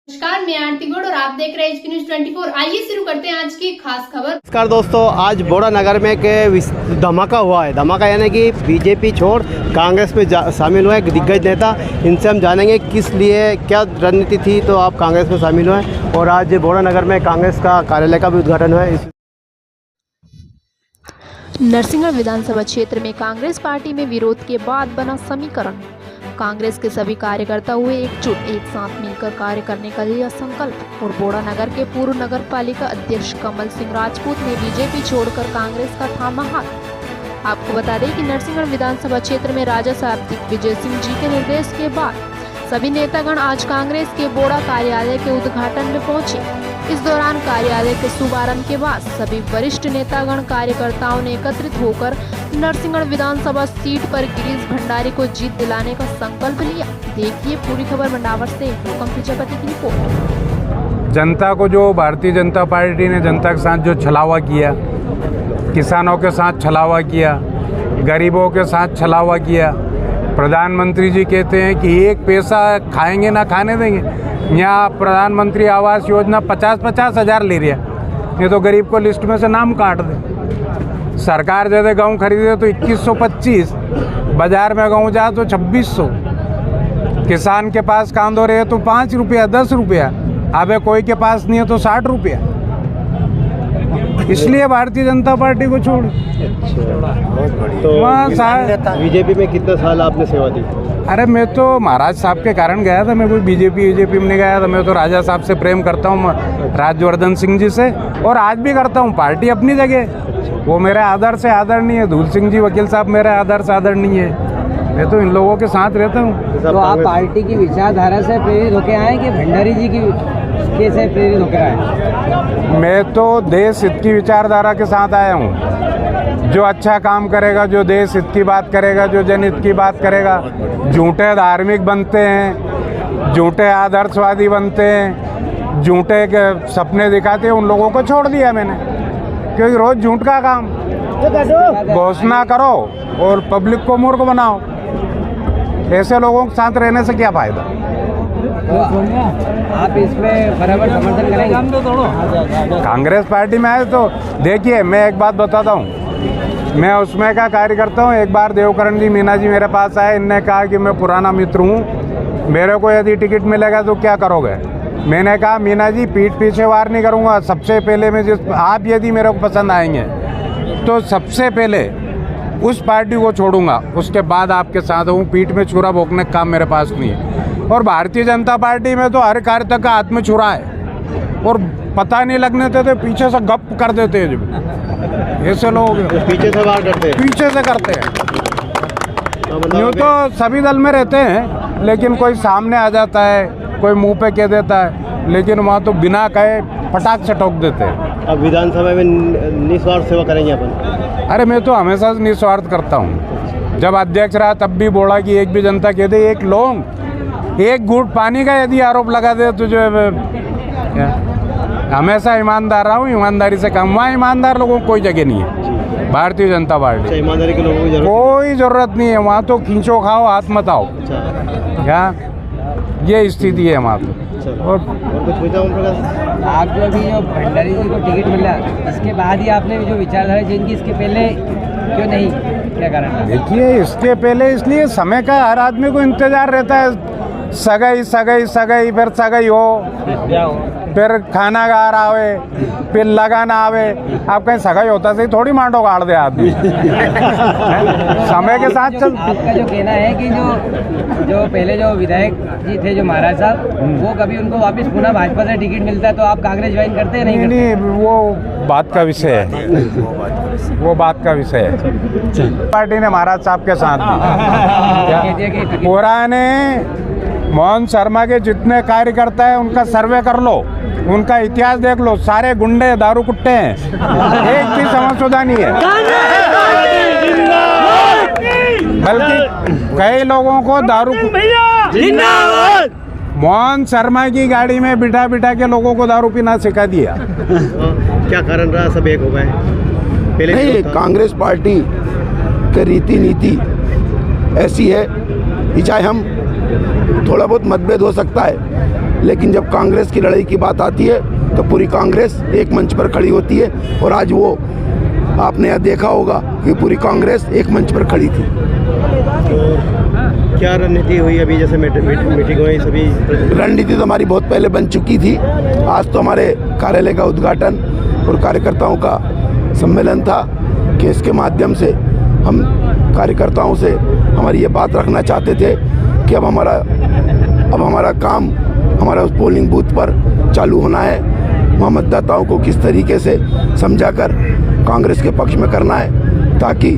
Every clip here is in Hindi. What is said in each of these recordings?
नमस्कार, मैं आरती गुड़ और आप देख रहे हैं HP न्यूज 24। आइए शुरू करते हैं आज की खास खबर। नमस्कार दोस्तों, आज बोड़ा नगर में के धमाका हुआ है। धमाका यानी कि बीजेपी छोड़ कांग्रेस में शामिल हुए दिग्गज नेता। इनसे हम जानेंगे किस लिए, क्या रणनीति थी तो आप कांग्रेस में शामिल हुए। और आज बोड़ा नगर में कांग्रेस का कार्यालय का भी उद्घाटन हुआ है। नरसिंहगढ़ विधानसभा क्षेत्र में कांग्रेस पार्टी में विरोध के बाद बना समीकरण। कांग्रेस के सभी कार्यकर्ता हुए एकजुट, एक साथ मिलकर कार्य करने का लिया संकल्प। और बोड़ा नगर के पूर्व नगर पालिका अध्यक्ष कमल सिंह राजपूत ने बीजेपी छोड़कर कांग्रेस का थामा हाथ। आपको बता दें कि नरसिंहगढ़ विधानसभा क्षेत्र में राजा साहब दिग्विजय सिंह जी के निर्देश के बाद सभी नेतागण आज कांग्रेस के बोड़ा कार्यालय के उद्घाटन में पहुंचे। इस दौरान कार्यालय के शुभारंभ के बाद सभी वरिष्ठ नेतागण कार्यकर्ताओं ने एकत्रित होकर नरसिंहगढ़ विधानसभा सीट पर गिरीश भंडारी को जीत दिलाने का संकल्प लिया। देखिए पूरी खबर मंडावर से हुकम प्रजापति की रिपोर्ट। जनता को जो भारतीय जनता पार्टी ने जनता के साथ जो छलावा किया, किसानों के साथ छलावा किया, गरीबों के साथ छलावा किया। प्रधानमंत्री जी कहते हैं कि एक पैसा खाएंगे ना खाने देंगे। यहाँ प्रधानमंत्री आवास योजना 50-50 हज़ार ले रही है। ये तो गरीब को लिस्ट में से नाम काट दे। सरकार जैसे गेहूँ खरीदे तो 2125, बाजार में गेहूँ जा तो 2600। किसान के पास कांदो रहे तो 5 रुपया 10 रुपया, अब कोई के पास नहीं है तो 60 रुपया। इसलिए भारतीय जनता पार्टी को छोड़। तो बीजेपी में कितने साल आपने सेवा दी? अरे मैं तो महाराज साहब के कारण गया था, मैं कोई बीजेपी में नहीं गया था। मैं तो राजा साहब से प्रेम करता हूँ, राज्यवर्धन सिंह जी से, और आज भी करता हूँ। पार्टी अपनी जगह, वो मेरे आदर से आदरणीय है। धूल सिंह जी वकील साहब मेरे आदर से आदरणीय है। मैं तो इन लोगों के साथ रहता हूँ। तो आप पार्टी की विचारधारा से प्रेरित होकर आए कि भंडारी जी की से प्रेरित होकर आए? मैं तो देश हित की विचारधारा के साथ आया हूँ। जो अच्छा काम करेगा, जो देश हित की बात करेगा, जो जनहित की बात करेगा। झूठे धार्मिक बनते हैं, झूठे आदर्शवादी बनते हैं, झूठे के सपने दिखाते हैं, उन लोगों को छोड़ दिया मैंने। क्योंकि रोज झूठ का काम, घोषणा करो और पब्लिक को मूर्ख बनाओ। ऐसे लोगों के साथ रहने से क्या फायदा। तो आप इसमें बराबर समर्थन करेंगे? कांग्रेस पार्टी में आए तो देखिए, मैं एक बात बताता हूँ। मैं उसमें का कार्य करता हूँ। एक बार देवकरण जी मीना जी मेरे पास आए, इनने कहा कि मैं पुराना मित्र हूँ, मेरे को यदि टिकट मिलेगा तो क्या करोगे। मैंने कहा मीना जी, पीठ पीछे वार नहीं करूँगा। सबसे पहले मैं आप यदि मेरे को पसंद आएंगे तो सबसे पहले उस पार्टी को छोड़ूंगा, उसके बाद आपके साथ हूँ। पीठ में छुरा भोंकने का काम मेरे पास नहीं है। और भारतीय जनता पार्टी में तो हर कार्यकर्ता का हाथ में छुरा है और पता नहीं लगने देते, पीछे से गप कर देते हैं। ऐसे लोग पीछे से वार करते हैं, पीछे से करते हैं। यूँ तो सभी दल में रहते हैं, लेकिन कोई सामने आ जाता है, कोई मुंह पे कह देता है, लेकिन वहाँ तो बिना कहे फटाक से ठोक देते हैं। अब विधानसभा में निस्वार्थ सेवा करेंगे अपन? अरे मैं तो हमेशा निस्वार्थ करता हूँ। जब अध्यक्ष रहा तब भी बोला कि एक भी जनता कह दे, एक लोग एक घूंट पानी का यदि आरोप लगा दे तो जो हमेशा ईमानदार रहा हूँ। ईमानदारी से काम, वहाँ ईमानदार लोगों को कोई जगह नहीं है भारतीय जनता पार्टी। ईमानदारी के लोगों की कोई जरूरत नहीं है वहाँ तो। खींचो खाओ हाथ मत आओ, क्या ये स्थिति है वहाँ तो। और कुछ पूछा आप जो अभी जो भंडारी जी को टिकट मिला, इसके बाद ही आपने जो विचारधारा जिनकी, इसके पहले क्यों नहीं, क्या कारण? देखिए, इसके पहले इसलिए समय का हर आदमी को इंतजार रहता है। सगाई सगाई सगाई, फिर सगाई हो, फिर खाना गा रहा आवे, फिर लगाना आवे। आप कहीं सगाई होता से थोड़ी मांडो गाड़ दे आदमी। समय के साथ चल। आपका जो कहना है कि जो पहले जो विधायक जी थे, जो महाराज साहब, वो कभी उनको वापस पुनः भाजपा से टिकट मिलता है तो आप कांग्रेस ज्वाइन करते हैं? नहीं, वो बात का विषय है, वो बात का विषय है। पार्टी ने महाराज साहब के साथ पुराने मोहन शर्मा के जितने कार्यकर्ता है उनका सर्वे कर लो, उनका इतिहास देख लो। सारे गुंडे दारू कुट्टे हैं, एक भी समझौता नहीं है। बल्कि कई लोगों को दारू, मोहन शर्मा की गाड़ी में बिठा बिठा के लोगों को दारू पीना सिखा दिया। क्या कारण रहा, सब एक हो गए? पहले नहीं, कांग्रेस पार्टी की रीति नीति ऐसी है कि चाहे हम थोड़ा बहुत मतभेद हो सकता है, लेकिन जब कांग्रेस की लड़ाई की बात आती है तो पूरी कांग्रेस एक मंच पर खड़ी होती है। और आज वो आपने यहाँ देखा होगा कि पूरी कांग्रेस एक मंच पर खड़ी थी। क्या रणनीति हुई अभी, जैसे मीटिंग हुई सभी? रणनीति तो हमारी बहुत पहले बन चुकी थी। आज तो हमारे कार्यालय का उद्घाटन और कार्यकर्ताओं का सम्मेलन था कि इसके माध्यम से हम कार्यकर्ताओं से हमारी ये बात रखना चाहते थे कि अब हमारा काम हमारा उस पोलिंग बूथ पर चालू होना है। वहाँ मतदाताओं को किस तरीके से समझाकर कांग्रेस के पक्ष में करना है ताकि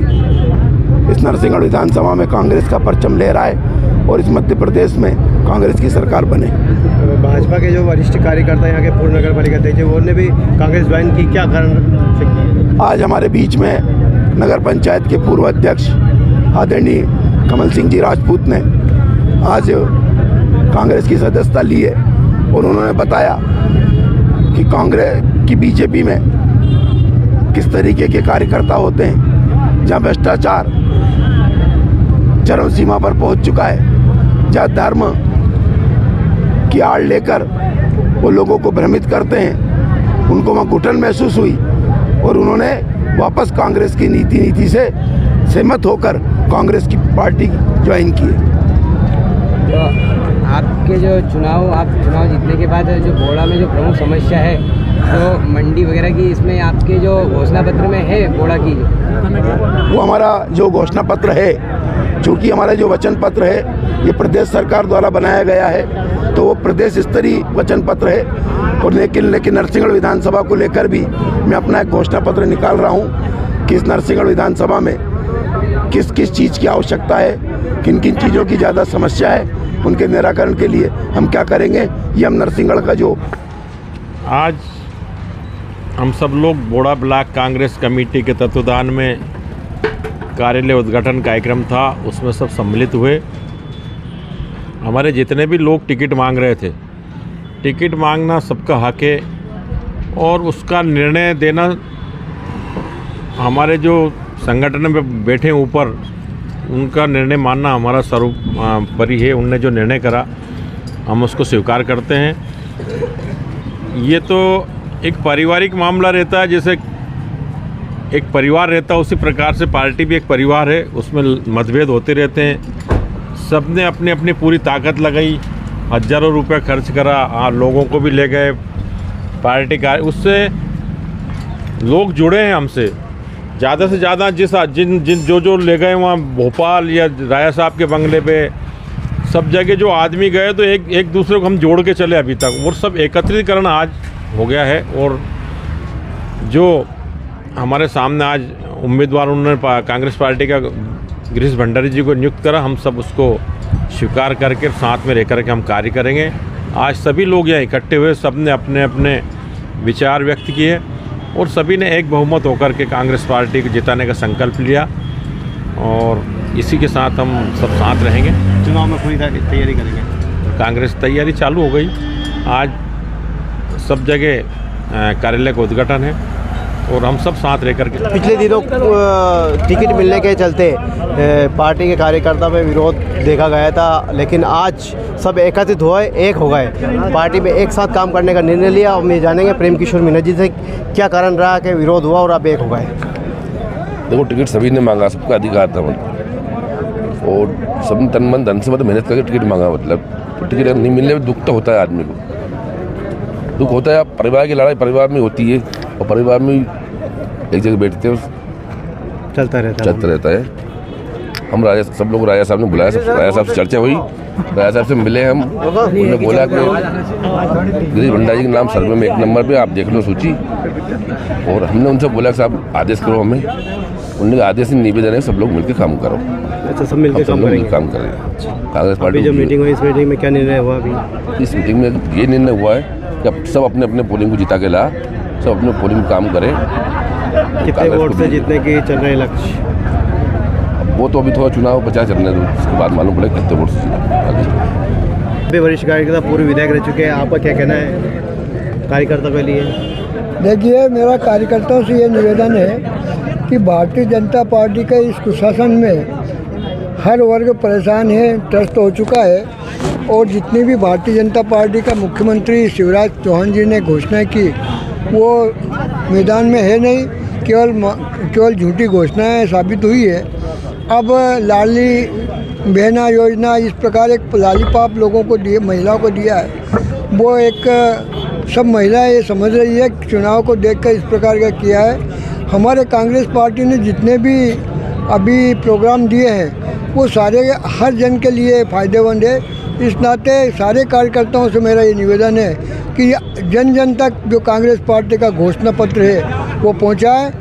इस नरसिंहगढ़ विधानसभा में कांग्रेस का परचम लहराए और इस मध्य प्रदेश में कांग्रेस की सरकार बने। भाजपा के जो वरिष्ठ कार्यकर्ता यहाँ के पूर्व नगर पालिका अध्यक्ष उन्होंने भी कांग्रेस ज्वाइन की, क्या कारण से की? आज हमारे बीच में नगर पंचायत के पूर्व अध्यक्ष आदरणीय कमल सिंह जी राजपूत ने आज कांग्रेस की सदस्यता ली है और उन्होंने बताया कि कांग्रेस की बीजेपी में किस तरीके के कार्यकर्ता होते हैं, जहाँ भ्रष्टाचार चरम सीमा पर पहुंच चुका है, जहाँ धर्म की आड़ लेकर वो लोगों को भ्रमित करते हैं। उनको वहाँ घुटन महसूस हुई और उन्होंने वापस कांग्रेस की नीति से सहमत होकर कांग्रेस की पार्टी ज्वाइन की। तो आपके जो चुनाव जीतने के बाद जो बोड़ा में जो प्रमुख समस्या है तो मंडी वगैरह की, इसमें आपके जो घोषणा पत्र में है बोड़ा की, वो हमारा जो घोषणा पत्र है, चूँकि हमारा जो वचन पत्र है ये प्रदेश सरकार द्वारा बनाया गया है तो वो प्रदेश स्तरीय वचन पत्र है। और लेकिन नरसिंहगढ़ विधानसभा को लेकर भी मैं अपना एक घोषणा पत्र निकाल रहा हूँ कि इस नरसिंहगढ़ विधानसभा में किस किस चीज़ की आवश्यकता है, किन किन चीज़ों की ज़्यादा समस्या है, उनके निराकरण के लिए हम क्या करेंगे। ये हम नरसिंहगढ़ का जो आज हम सब लोग बोड़ा ब्लॉक कांग्रेस कमेटी के तत्वाधान में कार्यालय उद्घाटन कार्यक्रम था, उसमें सब सम्मिलित हुए। हमारे जितने भी लोग टिकट मांग रहे थे, टिकट मांगना सबका हक है और उसका निर्णय देना हमारे जो संगठन में बैठे ऊपर उनका निर्णय मानना हमारा सर्वोपरि है। उनने जो निर्णय करा हम उसको स्वीकार करते हैं। ये तो एक पारिवारिक मामला रहता है, जैसे एक परिवार रहता है उसी प्रकार से पार्टी भी एक परिवार है, उसमें मतभेद होते रहते हैं। सबने अपनी अपनी पूरी ताकत लगाई, हज़ारों रुपया खर्च करा, लोगों को भी ले गए पार्टी का, उससे लोग जुड़े हैं हमसे ज़्यादा से ज़्यादा। जो ले गए वहाँ भोपाल या राया साहब के बंगले पे सब जगह जो आदमी गए तो एक दूसरे को हम जोड़ के चले अभी तक, और सब एकत्रीकरण आज हो गया है। और जो हमारे सामने आज उम्मीदवार उन्होंने कांग्रेस पार्टी का गिरीश भंडारी जी को नियुक्त करा, हम सब उसको स्वीकार करके साथ में रह करके हम कार्य करेंगे। आज सभी लोग यहाँ इकट्ठे हुए, सब ने अपने अपने विचार व्यक्त किए और सभी ने एक बहुमत होकर के कांग्रेस पार्टी को जिताने का संकल्प लिया और इसी के साथ हम सब साथ रहेंगे। चुनाव में पूरी तैयारी करेंगे। कांग्रेस तैयारी चालू हो गई, आज सब जगह कार्यालय का उद्घाटन है और हम सब साथ रह करके। पिछले दिनों टिकट मिलने के चलते पार्टी के कार्यकर्ता में विरोध देखा गया था, लेकिन आज सब एकत्रित हुए, एक हो गए, पार्टी में एक साथ काम करने का निर्णय लिया। और मैं जानेंगे प्रेम किशोर मीना जी से क्या कारण रहा कि विरोध हुआ और अब एक हो गए। देखो, टिकट सभी ने मांगा, सबका अधिकार था और सब तन मन धन से मतलब मेहनत करके टिकट मांगा। मतलब टिकट नहीं मिलने में दुख तो होता है, आदमी को दुख होता है। परिवार की लड़ाई परिवार में होती है और परिवार में एक जगह बैठते हैं, चलता रहता है। हम सब लोग राजा साहब ने बुलाया, राजा साहब से चर्चा हुई, राजा साहब से मिले हम, उन्होंने बोला कि गिरीश भंडारी के नाम सर्वे में 1 नंबर पे, आप देख लो सूची। और हमने उनसे बोला कि साहब आदेश करो हमें, उन्होंने आदेश निवेदन है सब लोग मिलकर काम करो। अच्छा, सब मिलकर काम करें। कांग्रेस पार्टी जो मीटिंग हुई, इस मीटिंग में क्या निर्णय हुआ? अभी इस मीटिंग में ये निर्णय हुआ है कि अब सब अपने अपने पोलिंग को जिता के ला, सब अपने पोलिंग में काम करें। कितने वोट से जीतने की चल रहे लक्ष्य? वो तो अभी थोड़ा चुनाव बचा चलने दो, उसके बाद मालूम पड़ेगा कितने वोट से। अभी वरिष्ठ कार्यकर्ता पूर्व विधायक रह चुके हैं, आपका क्या कहना है कार्यकर्ता के लिए? देखिए, मेरा कार्यकर्ताओं से ये निवेदन है कि भारतीय जनता पार्टी के इस कुशासन में हर वर्ग परेशान है, त्रस्त हो चुका है। और जितनी भी भारतीय जनता पार्टी का मुख्यमंत्री शिवराज चौहान जी ने घोषणा की वो मैदान में है नहीं, केवल झूठी घोषणाएं साबित हुई है। अब लाडली बहना योजना इस प्रकार एक लालीपाप लोगों को दिए, महिलाओं को दिया है, वो एक सब महिलाएं ये समझ रही है कि चुनाव को देखकर इस प्रकार का किया है। हमारे कांग्रेस पार्टी ने जितने भी अभी प्रोग्राम दिए हैं वो सारे हर जन के लिए फ़ायदेमंद है। इस नाते सारे कार्यकर्ताओं से मेरा ये निवेदन है कि जन जन तक जो कांग्रेस पार्टी का घोषणा पत्र है वो पहुंचाएं